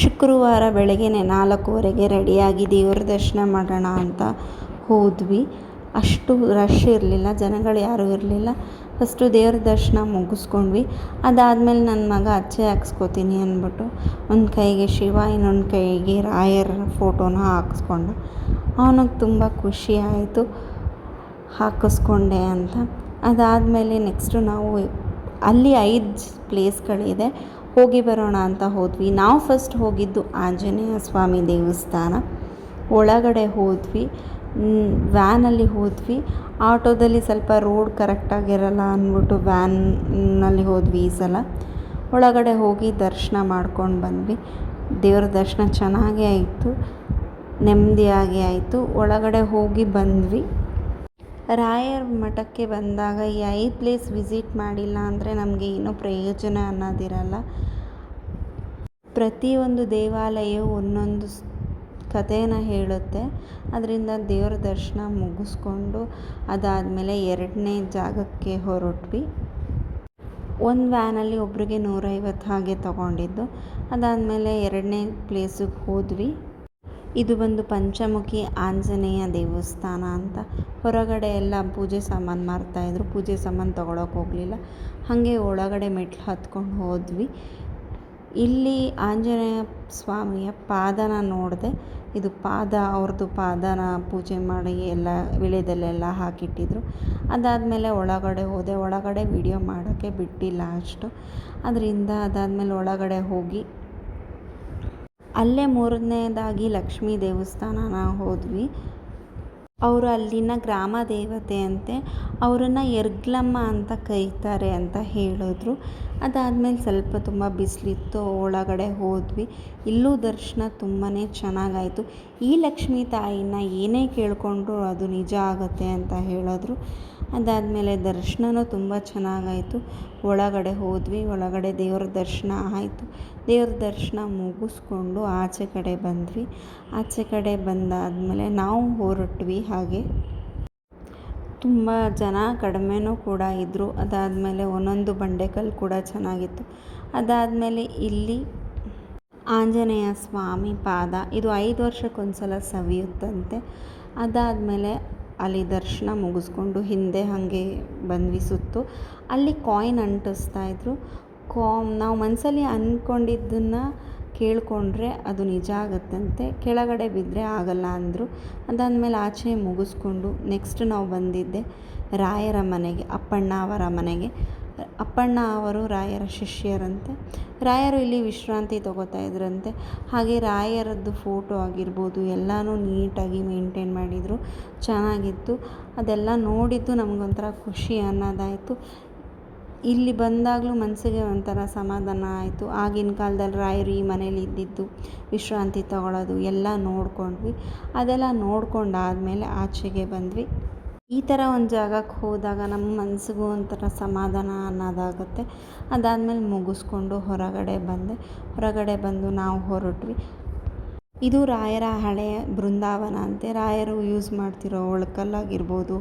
ಶುಕ್ರವಾರ ಬೆಳಗ್ಗೆನೇ 4:15ಗೆ ರೆಡಿಯಾಗಿ ದೇವ್ರ ದರ್ಶನ ಮಾಡೋಣ ಅಂತ ಹೋದ್ವಿ. ಅಷ್ಟು ರಶ್ ಇರಲಿಲ್ಲ, ಜನಗಳು ಯಾರೂ ಇರಲಿಲ್ಲ. ಫಸ್ಟು ದೇವ್ರ ದರ್ಶನ ಮುಗಿಸ್ಕೊಂಡ್ವಿ. ಅದಾದಮೇಲೆ ನನ್ನ ಮಗ ಅಚ್ಚೆ ಹಾಕ್ಸ್ಕೊತೀನಿ ಅಂದ್ಬಿಟ್ಟು ಒಂದು ಕೈಗೆ ಶಿವ, ಇನ್ನೊಂದು ಕೈಗೆ ರಾಯರ ಫೋಟೋನ ಹಾಕಿಸ್ಕೊಂಡ. ಅವನಿಗೆ ತುಂಬ ಖುಷಿ ಆಯಿತು ಹಾಕಿಸ್ಕೊಂಡೆ ಅಂತ. ಅದಾದಮೇಲೆ ನೆಕ್ಸ್ಟು ನಾವು ಅಲ್ಲಿ 5 ಪ್ಲೇಸ್ಗಳಿದೆ, ಹೋಗಿ ಬರೋಣ ಅಂತ ಹೋದ್ವಿ. ನಾವು ಫಸ್ಟ್ ಹೋಗಿದ್ದು ಆಂಜನೇಯ ಸ್ವಾಮಿ ದೇವಸ್ಥಾನ. ಒಳಗಡೆ ಹೋದ್ವಿ, ವ್ಯಾನಲ್ಲಿ ಹೋದ್ವಿ. ಆಟೋದಲ್ಲಿ ಸ್ವಲ್ಪ ರೋಡ್ ಕರೆಕ್ಟಾಗಿರಲ್ಲ ಅಂದ್ಬಿಟ್ಟು ವ್ಯಾನಲ್ಲಿ ಹೋದ್ವಿ ಈ ಸಲ. ಒಳಗಡೆ ಹೋಗಿ ದರ್ಶನ ಮಾಡ್ಕೊಂಡು ಬಂದ್ವಿ. ದೇವ್ರ ದರ್ಶನ ಚೆನ್ನಾಗೇ ಆಯಿತು, ನೆಮ್ಮದಿಯಾಗಿ ಆಯಿತು. ಒಳಗಡೆ ಹೋಗಿ ಬಂದ್ವಿ. ರಾಯರ ಮಠಕ್ಕೆ ಬಂದಾಗ ಈ 5 ಪ್ಲೇಸ್ ವಿಸಿಟ್ ಮಾಡಿಲ್ಲ ಅಂದರೆ ನಮಗೆ ಏನೂ ಪ್ರಯೋಜನ ಅನ್ನೋದಿರಲ್ಲ. ಪ್ರತಿಯೊಂದು ದೇವಾಲಯವು ಒಂದೊಂದು ಕಥೆನ ಹೇಳುತ್ತೆ. ಅದರಿಂದ ದೇವ್ರ ದರ್ಶನ ಮುಗಿಸ್ಕೊಂಡು ಅದಾದಮೇಲೆ 2ನೇ ಜಾಗಕ್ಕೆ ಹೊರಟ್ವಿ. ಒಂದು ವ್ಯಾನಲ್ಲಿ ಒಬ್ರಿಗೆ 150 ಹಾಗೆ ತೊಗೊಂಡಿದ್ದು. ಅದಾದಮೇಲೆ 2ನೇ ಪ್ಲೇಸಿಗೆ ಹೋದ್ವಿ. ಇದು ಬಂದು ಪಂಚಮುಖಿ ಆಂಜನೇಯ ದೇವಸ್ಥಾನ ಅಂತ. ಹೊರಗಡೆ ಎಲ್ಲ ಪೂಜೆ ಸಾಮಾನು ಮಾರ್ತಾಯಿದ್ರು. ಪೂಜೆ ಸಾಮಾನು ತೊಗೊಳಕ್ಕೆ ಹೋಗಲಿಲ್ಲ, ಹಾಗೆ ಒಳಗಡೆ ಮೆಟ್ಲು ಹತ್ಕೊಂಡು ಹೋದ್ವಿ. ಇಲ್ಲಿ ಆಂಜನೇಯ ಸ್ವಾಮಿಯ ಪಾದನ ನೋಡಿದೆ. ಇದು ಅವ್ರದ್ದು ಪಾದನ ಪೂಜೆ ಮಾಡಿ ಎಲ್ಲ ವಿಳೆದಲ್ಲೆಲ್ಲ ಹಾಕಿಟ್ಟಿದ್ರು. ಅದಾದಮೇಲೆ ಒಳಗಡೆ ಹೋದೆ. ಒಳಗಡೆ ವಿಡಿಯೋ ಮಾಡೋಕ್ಕೆ ಬಿಟ್ಟಿಲ್ಲ ಅಷ್ಟು. ಅದರಿಂದ ಅದಾದಮೇಲೆ ಒಳಗಡೆ ಹೋಗಿ ಅಲ್ಲೇ 3ನೇದಾಗಿ ಲಕ್ಷ್ಮೀ ದೇವಸ್ಥಾನನ ಹೋದ್ವಿ. ಅವರು ಅಲ್ಲಿನ ಗ್ರಾಮ ದೇವತೆ ಅಂತೆ, ಅವರನ್ನು ಎರ್ಗ್ಲಮ್ಮ ಅಂತ ಕರೀತಾರೆ ಅಂತ ಹೇಳಿದ್ರು. ಅದಾದಮೇಲೆ ಸ್ವಲ್ಪ ತುಂಬ ಬಿಸಿಲಿತ್ತು, ಒಳಗಡೆ ಹೋದ್ವಿ. ಇಲ್ಲೂ ದರ್ಶನ ತುಂಬಾ ಚೆನ್ನಾಗಾಯಿತು. ಈ ಲಕ್ಷ್ಮೀ ತಾಯಿನ ಏನೇ ಕೇಳಿಕೊಂಡ್ರು ಅದು ನಿಜ ಆಗುತ್ತೆ ಅಂತ ಹೇಳಿದ್ರು. ಅದಾದಮೇಲೆ ದರ್ಶನವೂ ತುಂಬ ಚೆನ್ನಾಗಾಯಿತು. ಒಳಗಡೆ ಹೋದ್ವಿ. ಒಳಗಡೆ ದೇವ್ರ ದರ್ಶನ ಆಯಿತು. ದೇವ್ರ ದರ್ಶನ ಮುಗಿಸ್ಕೊಂಡು ಆಚೆ ಕಡೆ ಬಂದ್ವಿ. ಆಚೆ ಕಡೆ ಬಂದಾದಮೇಲೆ ನಾವು ಹೊರಟ್ವಿ. ಹಾಗೆ ತುಂಬ ಜನ ಕಡಿಮೆನೂ ಕೂಡ ಇದ್ದರು. ಅದಾದಮೇಲೆ ಒಂದೊಂದು ಬಂಡೆಕಲ್ಲು ಕೂಡ ಚೆನ್ನಾಗಿತ್ತು. ಅದಾದಮೇಲೆ ಇಲ್ಲಿ ಆಂಜನೇಯ ಸ್ವಾಮಿ ಪಾದ, ಇದು 5 ವರ್ಷಕ್ಕೊಂದ್ಸಲ ಸವಿಯುತ್ತಂತೆ. ಅದಾದಮೇಲೆ ಅಲ್ಲಿ ದರ್ಶನ ಮುಗಿಸ್ಕೊಂಡು ಹಿಂದೆ ಹಾಗೆ ಬಂದ್ವಿ ಸುತ್ತು. ಅಲ್ಲಿ ಕಾಯಿನ್ ಅಂಟಿಸ್ತಾಯಿದ್ರು. ನಾವು ಮನಸ್ಸಲ್ಲಿ ಅಂದ್ಕೊಂಡಿದ್ದನ್ನು ಕೇಳಿಕೊಂಡ್ರೆ ಅದು ನಿಜ ಆಗುತ್ತಂತೆ, ಕೆಳಗಡೆ ಬಿದ್ದರೆ ಆಗಲ್ಲ ಅಂದರು. ಅದಾದಮೇಲೆ ಆಚೆ ಮುಗಿಸ್ಕೊಂಡು ನೆಕ್ಸ್ಟ್ ನಾವು ಬಂದಿದ್ದೆ ರಾಯರ ಮನೆಗೆ, ಅಪ್ಪಣ್ಣ ಅವರ ಮನೆಗೆ. ಅಪ್ಪಣ್ಣ ಅವರು ರಾಯರ ಶಿಷ್ಯರಂತೆ. ರಾಯರು ಇಲ್ಲಿ ವಿಶ್ರಾಂತಿ ತೊಗೋತಾ ಇದ್ರಂತೆ. ಹಾಗೆ ರಾಯರದ್ದು ಫೋಟೋ ಆಗಿರ್ಬೋದು ಎಲ್ಲನೂ ನೀಟಾಗಿ ಮೇಂಟೈನ್ ಮಾಡಿದರು, ಚೆನ್ನಾಗಿತ್ತು. ಅದೆಲ್ಲ ನೋಡಿದ್ದು ನಮಗೊಂಥರ ಖುಷಿ ಅನ್ನೋದಾಯಿತು. ಇಲ್ಲಿ ಬಂದಾಗಲೂ ಮನಸ್ಸಿಗೆ ಒಂಥರ ಸಮಾಧಾನ ಆಯಿತು. ಆಗಿನ ಕಾಲದಲ್ಲಿ ರಾಯರು ಈ ಮನೇಲಿ ಇದ್ದಿದ್ದು, ವಿಶ್ರಾಂತಿ ತಗೊಳ್ಳೋದು ಎಲ್ಲ ನೋಡ್ಕೊಂಡ್ವಿ. ಅದೆಲ್ಲ ನೋಡ್ಕೊಂಡಾದಮೇಲೆ ಆಚೆಗೆ ಬಂದ್ವಿ. ಈ ಥರ ಒಂದು ಜಾಗಕ್ಕೆ ಹೋದಾಗ ನಮ್ಮ ಮನಸ್ಸಿಗೂ ಒಂಥರ ಸಮಾಧಾನ ಅನ್ನೋದಾಗುತ್ತೆ. ಅದಾದಮೇಲೆ ಮುಗಿಸ್ಕೊಂಡು ಹೊರಗಡೆ ಬಂದೆ. ಹೊರಗಡೆ ಬಂದು ನಾವು ಹೊರಟ್ವಿ. ಇದು ರಾಯರ ಹಳೆಯ ಬೃಂದಾವನ ಅಂತೆ. ರಾಯರು ಯೂಸ್ ಮಾಡ್ತಿರೋ ಒಳಕಲ್ಲಾಗಿರ್ಬೋದು,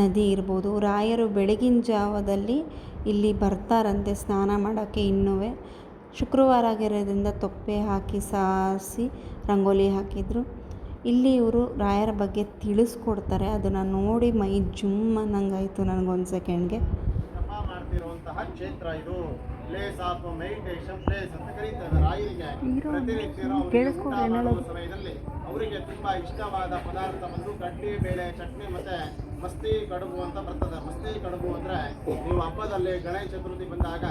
ನದಿ ಇರ್ಬೋದು. ರಾಯರು ಬೆಳಗಿನ ಜಾವದಲ್ಲಿ ಇಲ್ಲಿ ಬರ್ತಾರಂತೆ ಸ್ನಾನ ಮಾಡೋಕ್ಕೆ. ಇನ್ನೂ ಶುಕ್ರವಾರ ಆಗಿರೋದ್ರಿಂದ ತೊಪ್ಪೆ ಹಾಕಿ ಸಾರಿಸಿ ರಂಗೋಲಿ ಹಾಕಿದರು. ಇಲ್ಲಿ ಇವರು ರಾಯರ ಬಗ್ಗೆ ತಿಳಿಸ್ಕೊಡ್ತಾರೆ. ಅದನ್ನು ನೋಡಿ ಮೈ ಜುಮ್ ಅನ್ನಂಗಾಯಿತು ನನಗೊಂದು ಸೆಕೆಂಡ್ಗೆ. ಮಾಡ್ತಿರುವಂತಹ ಕ್ಷೇತ್ರ ಇದು. ಪ್ಲೇಸ್ ಆಫ್ ಮೆಡಿಟೇಷನ್ ಪ್ಲೇಸ್ ಅಂತ ಕರೀತಾರೆ. ರಾಯರಿಗೆ ಪ್ರತಿನಿತ್ಯ ಸಮಯದಲ್ಲಿ ಅವರಿಗೆ ತುಂಬಾ ಇಷ್ಟವಾದ ಪದಾರ್ಥ ಬಂದು ಕಡ್ಲಿ ಬೇಳೆ ಚಟ್ನಿ ಮತ್ತೆ ಮಸ್ತಿ ಕಡುಬು ಅಂತ ಬರ್ತದೆ. ಮಸ್ತಿ ಕಡುಬು ಅಂದ್ರೆ ನೀವು ಹಬ್ಬದಲ್ಲಿ ಗಣೇಶ ಚತುರ್ಥಿ ಬಂದಾಗ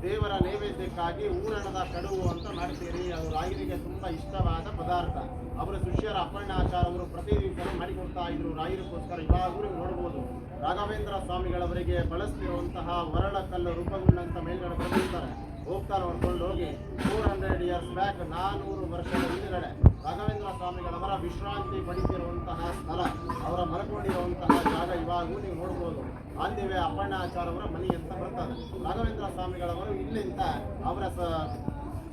ದೇವರ ನೈವೇದ್ಯಕ್ಕಾಗಿ ಊರಣದ ಕಡುಬು ಅಂತ ಮಾಡ್ತೀರಿ. ಅದು ರಾಯರಿಗೆ ತುಂಬಾ ಇಷ್ಟವಾದ ಪದಾರ್ಥ. ಅವರ ಶಿಷ್ಯರ ಅಪ್ಪಣ್ಣಾಚಾರ ಅವರು ಪ್ರತಿನಿತ್ಯ ಮಾಡಿಕೊಡ್ತಾ ಇದ್ರು ರಾಯರಿಗೋಸ್ಕರ. ಇವಾಗಲೂ ನೋಡ್ಬೋದು ರಾಘವೇಂದ್ರ ಸ್ವಾಮಿಗಳವರಿಗೆ ಬಳಸ್ತಿರುವಂತಹ ವರಳಕಲ್ಲು ರೂಪುಗೊಂಡಂತ ಮೇಲ್ಗಡೆ ಬಂದಿರ್ತಾರೆ. ಹೋಗ್ತಾ ನೋಡ್ಕೊಂಡು ಹೋಗಿ 400 ಇಯರ್ಸ್ ಬ್ಯಾಕ್, 400 ವರ್ಷದ ಹಿಂದುಗಡೆ ರಾಘವೇಂದ್ರ ಸ್ವಾಮಿಗಳವರ ವಿಶ್ರಾಂತಿ ಪಡಿತಿರುವಂತಹ ಸ್ಥಳ, ಅವರ ಮಲ್ಕೊಂಡಿರುವಂತಹ ಜಾಗ ಇವಾಗೂ ನೀವು ನೋಡ್ಬೋದು. ಅಂದಿವೆ ಅಪ್ಪಣ್ಣಾಚಾರ ಅವರ ಮನೆ ಅಂತ ಬರ್ತದೆ. ರಾಘವೇಂದ್ರ ಸ್ವಾಮಿಗಳವರು ಇಲ್ಲಿಂದ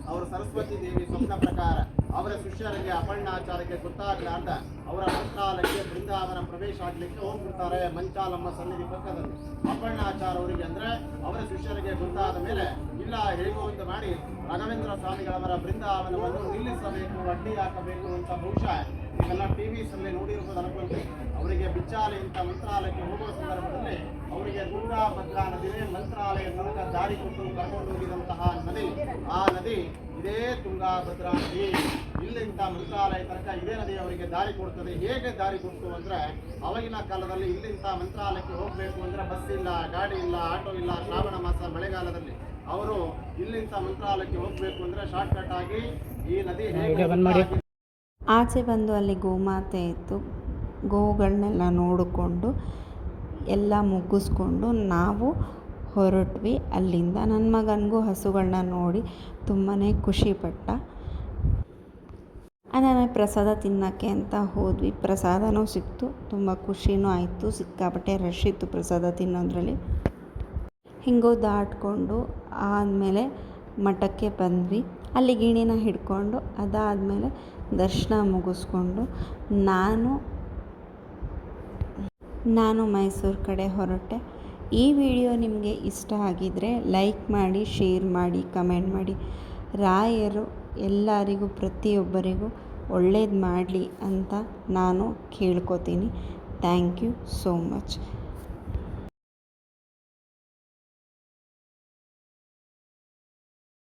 ಅವರ ಸರಸ್ವತಿ ದೇವಿ ಸ್ವಪ್ನ ಪ್ರಕಾರ ಅವರ ಶಿಷ್ಯರಿಗೆ ಅಪ್ಪಣ್ಣಾಚಾರಕ್ಕೆ ಗೊತ್ತಾಗಲಾರ್ದ ಅವರ ಮಂತ್ರಾಲಯಕ್ಕೆ ಬೃಂದಾವನ ಪ್ರವೇಶ ಆಗಲಿಕ್ಕೆ ಹೋಗ್ಬಿಡ್ತಾರೆ. ಮಂಚಾಲಮ್ಮ ಸನ್ನಿಧಿ ಪಕ್ಕದಲ್ಲಿ. ಅಪ್ಪಣ್ಣಾಚಾರ ಅವರಿಗೆ ಅಂದರೆ ಅವರ ಶಿಷ್ಯರಿಗೆ ಗೊತ್ತಾದ ಮೇಲೆ ಇಲ್ಲ ಹೇಗೋ ಅಂತ ಮಾಡಿ ರಾಘವೇಂದ್ರ ಸ್ವಾಮಿಗಳವರ ಬೃಂದಾವನವನ್ನು ನಿಲ್ಲಿಸಬೇಕು, ಅಡ್ಡಿ ಹಾಕಬೇಕು ಅಂತ ಬಹುಶಃ ನೀವೆಲ್ಲ ಟಿವಿಸಲ್ಲೇ ನೋಡಿರುವುದು ಅನ್ಕೊಂತೀನಿ. ಅವರಿಗೆ ಬಿಚ್ಚಾಲಿ ಅಂತ ಮಂತ್ರಾಲಯಕ್ಕೆ ಹೋಗುವ ಸಂದರ್ಭದಲ್ಲಿ ಅವರಿಗೆ ತುಂಗಾ ಭದ್ರಾ ನದಿಯೇ ಮಂತ್ರಾಲಯ ತನಕ ದಾರಿ ಕೊಟ್ಟು ಕರ್ಕೊಂಡು ಹೋಗಿದಂತಹ ನದಿ. ಆ ನದಿ ಇದೇ ತುಂಗಾ ಭದ್ರಾ ನದಿ. ಇಲ್ಲಿಂದ ಮಂತ್ರಾಲಯ ತನಕ ಇದೇ ನದಿ ಅವರಿಗೆ ದಾರಿ ಕೊಡ್ತದೆ. ಹೇಗೆ ದಾರಿ ಕೊಡ್ತು ಅಂದ್ರೆ, ಅವಾಗಿನ ಕಾಲದಲ್ಲಿ ಇಲ್ಲಿಂದ ಮಂತ್ರಾಲಯಕ್ಕೆ ಹೋಗಬೇಕು ಅಂದ್ರೆ ಬಸ್ ಇಲ್ಲ, ಗಾಡಿ ಇಲ್ಲ, ಆಟೋ ಇಲ್ಲ. ಶ್ರಾವಣ ಮಾಸ ಮಳೆಗಾಲದಲ್ಲಿ ಅವರು ಇಲ್ಲಿಂದ ಮಂತ್ರಾಲಯಕ್ಕೆ ಹೋಗಬೇಕು ಅಂದ್ರೆ ಶಾರ್ಟ್ ಕಟ್ ಆಗಿ ಈ ನದಿ ಹೇಗೆ ಆಚೆ ಬಂದು ಅಲ್ಲಿ ಗೋಮಾತೆ ಇತ್ತು. ಗೋವುಗಳನ್ನೆಲ್ಲ ನೋಡಿಕೊಂಡು ಎಲ್ಲ ಮುಗಿಸ್ಕೊಂಡು ನಾವು ಹೊರಟ್ವಿ ಅಲ್ಲಿಂದ. ನನ್ನ ಮಗನಿಗೂ ಹಸುಗಳನ್ನ ನೋಡಿ ತುಂಬಾ ಖುಷಿಪಟ್ಟ. ಆಮೇಲೆ ಪ್ರಸಾದ ತಿನ್ನೋಕ್ಕೆ ಅಂತ ಹೋದ್ವಿ. ಪ್ರಸಾದನೂ ಸಿಕ್ತು, ತುಂಬ ಖುಷಿನೂ ಆಯಿತು. ಸಿಕ್ಕಾಪಟ್ಟೆ ರಶ್ ಇತ್ತು ಪ್ರಸಾದ ತಿನ್ನೋದ್ರಲ್ಲಿ. ಹಿಂಗೋ ದಾಟ್ಕೊಂಡು ಆದಮೇಲೆ ಮಠಕ್ಕೆ ಬಂದ್ವಿ. ಅಲ್ಲಿ ಗಿಣಿನ ಹಿಡ್ಕೊಂಡು ಅದಾದಮೇಲೆ ದರ್ಶನ ಮುಗಿಸ್ಕೊಂಡು ನಾನು ಮೈಸೂರು ಕಡೆ ಹೊರಟೆ. ಈ ವಿಡಿಯೋ ನಿಮಗೆ ಇಷ್ಟ ಆಗಿದ್ದರೆ ಲೈಕ್ ಮಾಡಿ, ಶೇರ್ ಮಾಡಿ, ಕಮೆಂಟ್ ಮಾಡಿ. ರಾಯರು ಎಲ್ಲರಿಗೂ ಪ್ರತಿಯೊಬ್ಬರಿಗೂ ಒಳ್ಳೇದು ಮಾಡಲಿ ಅಂತ ನಾನು ಕೇಳ್ಕೊತೀನಿ. Thank you so much.